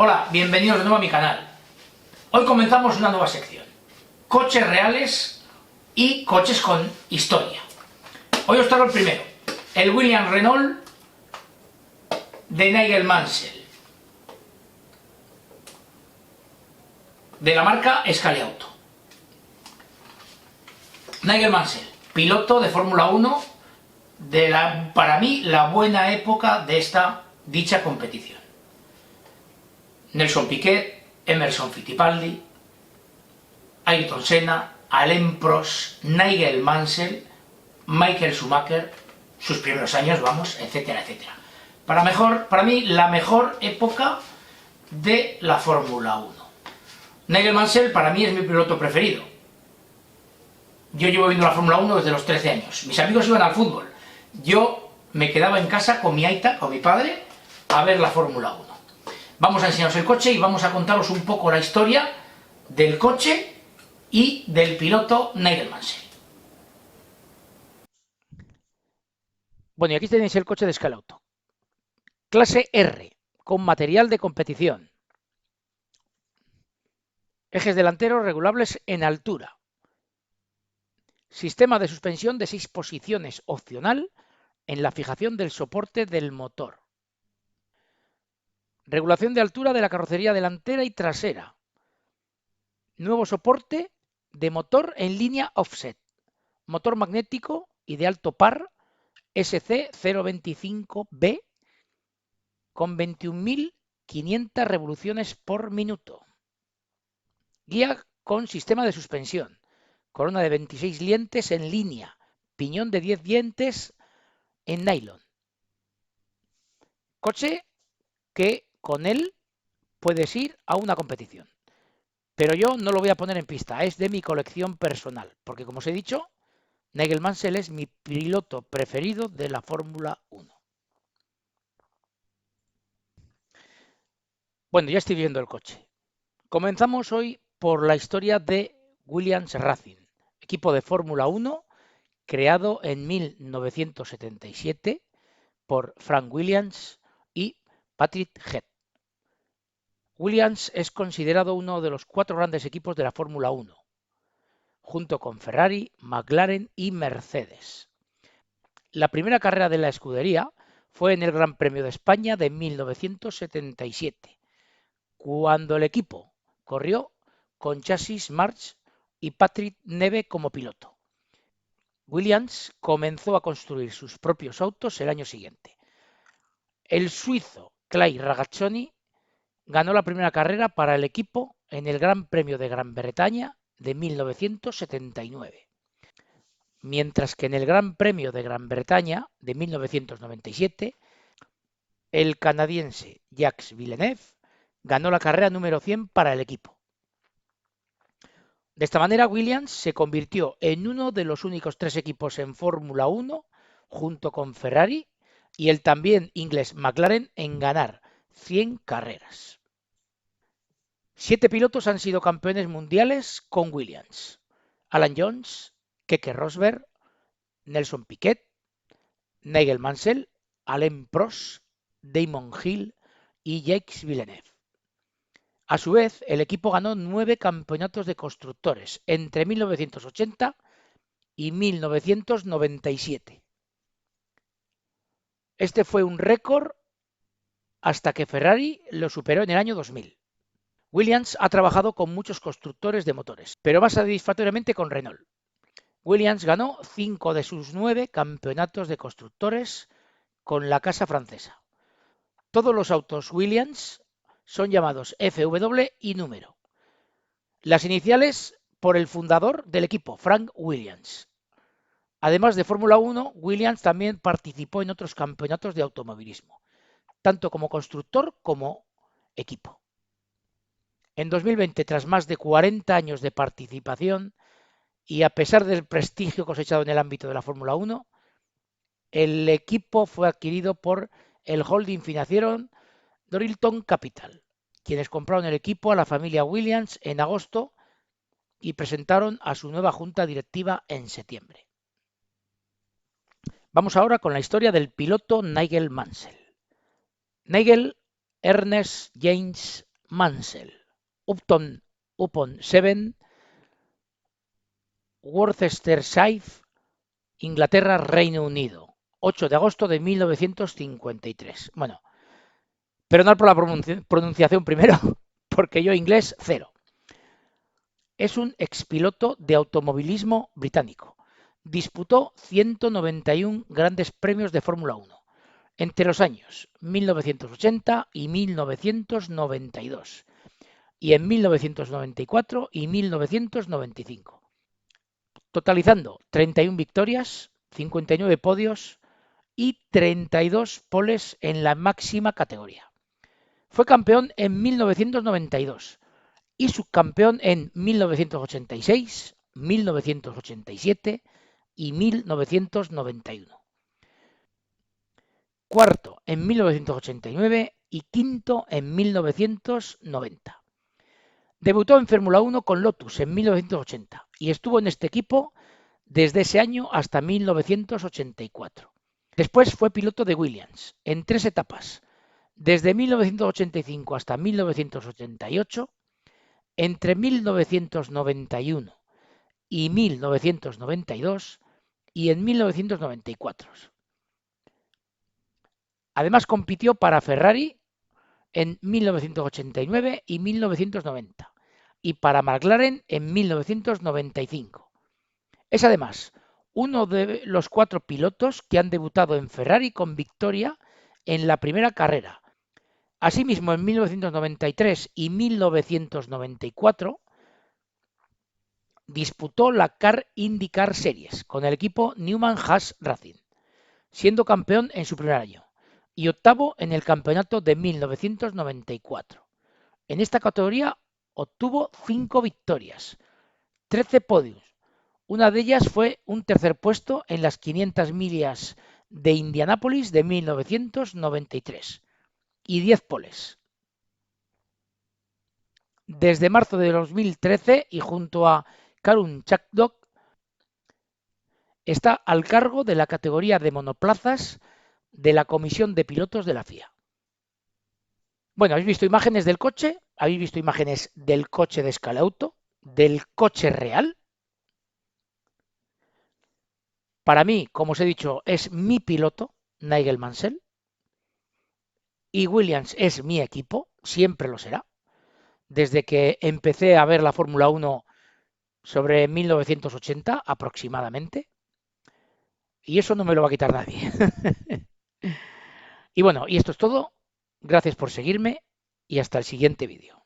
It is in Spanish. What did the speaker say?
Hola, bienvenidos de nuevo a mi canal. Hoy comenzamos una nueva sección. Coches reales y coches con historia. Hoy os traigo el primero. El Williams Renault de Nigel Mansell. De la marca Scali Auto. Nigel Mansell, piloto de Fórmula 1 de para mí, la buena época de esta dicha competición. Nelson Piquet, Emerson Fittipaldi, Ayrton Senna, Alain Prost, Nigel Mansell, Michael Schumacher, sus primeros años, vamos, etcétera, etcétera. Para mí, la mejor época de la Fórmula 1. Nigel Mansell para mí es mi piloto preferido. Yo llevo viendo la Fórmula 1 desde los 13 años. Mis amigos iban al fútbol. Yo me quedaba en casa con mi aita, con mi padre, a ver la Fórmula 1. Vamos a enseñaros el coche y vamos a contaros un poco la historia del coche y del piloto Nigel Mansell. Bueno, y aquí tenéis el coche de Scali Auto. Clase R, con material de competición. Ejes delanteros regulables en altura. Sistema de suspensión de 6 posiciones opcional en la fijación del soporte del motor. Regulación de altura de la carrocería delantera y trasera. Nuevo soporte de motor en línea offset. Motor magnético y de alto par SC025B con 21.500 revoluciones por minuto. Guía con sistema de suspensión. Corona de 26 dientes en línea. Piñón de 10 dientes en nylon. Coche que con él puedes ir a una competición. Pero yo no lo voy a poner en pista, es de mi colección personal, porque como os he dicho, Nigel Mansell es mi piloto preferido de la Fórmula 1. Bueno, ya estoy viendo el coche. Comenzamos hoy por la historia de Williams Racing, equipo de Fórmula 1 creado en 1977 por Frank Williams y Patrick Head. Williams es considerado uno de los 4 grandes equipos de la Fórmula 1, junto con Ferrari, McLaren y Mercedes. La primera carrera de la escudería fue en el Gran Premio de España de 1977, cuando el equipo corrió con chasis March y Patrick Neve como piloto. Williams comenzó a construir sus propios autos el año siguiente. El suizo Clay Regazzoni ganó la primera carrera para el equipo en el Gran Premio de Gran Bretaña de 1979, mientras que en el Gran Premio de Gran Bretaña de 1997 el canadiense Jacques Villeneuve ganó la carrera número 100 para el equipo. De esta manera, Williams se convirtió en uno de los únicos 3 equipos en Fórmula 1, junto con Ferrari y el también inglés McLaren, en ganar 100 carreras. 7 pilotos han sido campeones mundiales con Williams: Alan Jones, Keke Rosberg, Nelson Piquet, Nigel Mansell, Alain Prost, Damon Hill y Jacques Villeneuve. A su vez, el equipo ganó 9 campeonatos de constructores entre 1980 y 1997. Este fue un récord hasta que Ferrari lo superó en el año 2000. Williams ha trabajado con muchos constructores de motores, pero más satisfactoriamente con Renault. Williams ganó 5 de sus 9 campeonatos de constructores con la casa francesa. Todos los autos Williams son llamados FW y número. Las iniciales por el fundador del equipo, Frank Williams. Además de Fórmula 1, Williams también participó en otros campeonatos de automovilismo, tanto como constructor como equipo. En 2020, tras más de 40 años de participación y a pesar del prestigio cosechado en el ámbito de la Fórmula 1, el equipo fue adquirido por el holding financiero Dorilton Capital, quienes compraron el equipo a la familia Williams en agosto y presentaron a su nueva junta directiva en septiembre. Vamos ahora con la historia del piloto Nigel Mansell. Nigel Ernest James Mansell, Upton upon Severn, Worcestershire, Inglaterra, Reino Unido, 8 de agosto de 1953. Bueno, perdonad por la pronunciación primero, porque yo inglés cero. Es un expiloto de automovilismo británico. Disputó 191 grandes premios de Fórmula 1 entre los años 1980 y 1992 y en 1994 y 1995, totalizando 31 victorias, 59 podios y 32 poles en la máxima categoría. Fue campeón en 1992 y subcampeón en 1986, 1987 y 1991. Cuarto en 1989 y quinto en 1990. Debutó en Fórmula 1 con Lotus en 1980 y estuvo en este equipo desde ese año hasta 1984. Después fue piloto de Williams en 3 etapas, desde 1985 hasta 1988, entre 1991 y 1992 y en 1994. Además compitió para Ferrari en 1989 y 1990 y para McLaren en 1995. Es además uno de los 4 pilotos que han debutado en Ferrari con victoria en la primera carrera. Asimismo, en 1993 y 1994 disputó la Car IndyCar Series con el equipo Newman Haas Racing, siendo campeón en su primer año y octavo en el campeonato de 1994. En esta categoría obtuvo 5 victorias, 13 podios. Una de ellas fue un tercer puesto en las 500 millas de Indianápolis de 1993 y 10 poles. Desde marzo de 2013 y junto a Karun Chakdok está al cargo de la categoría de monoplazas de la Comisión de Pilotos de la FIA. Bueno, habéis visto imágenes del coche, habéis visto imágenes del coche de Scalauto, del coche real. Para mí, como os he dicho, es mi piloto, Nigel Mansell, y Williams es mi equipo, siempre lo será. Desde que empecé a ver la Fórmula 1 sobre 1980 aproximadamente, y eso no me lo va a quitar nadie. Y bueno, y esto es todo. Gracias por seguirme y hasta el siguiente vídeo.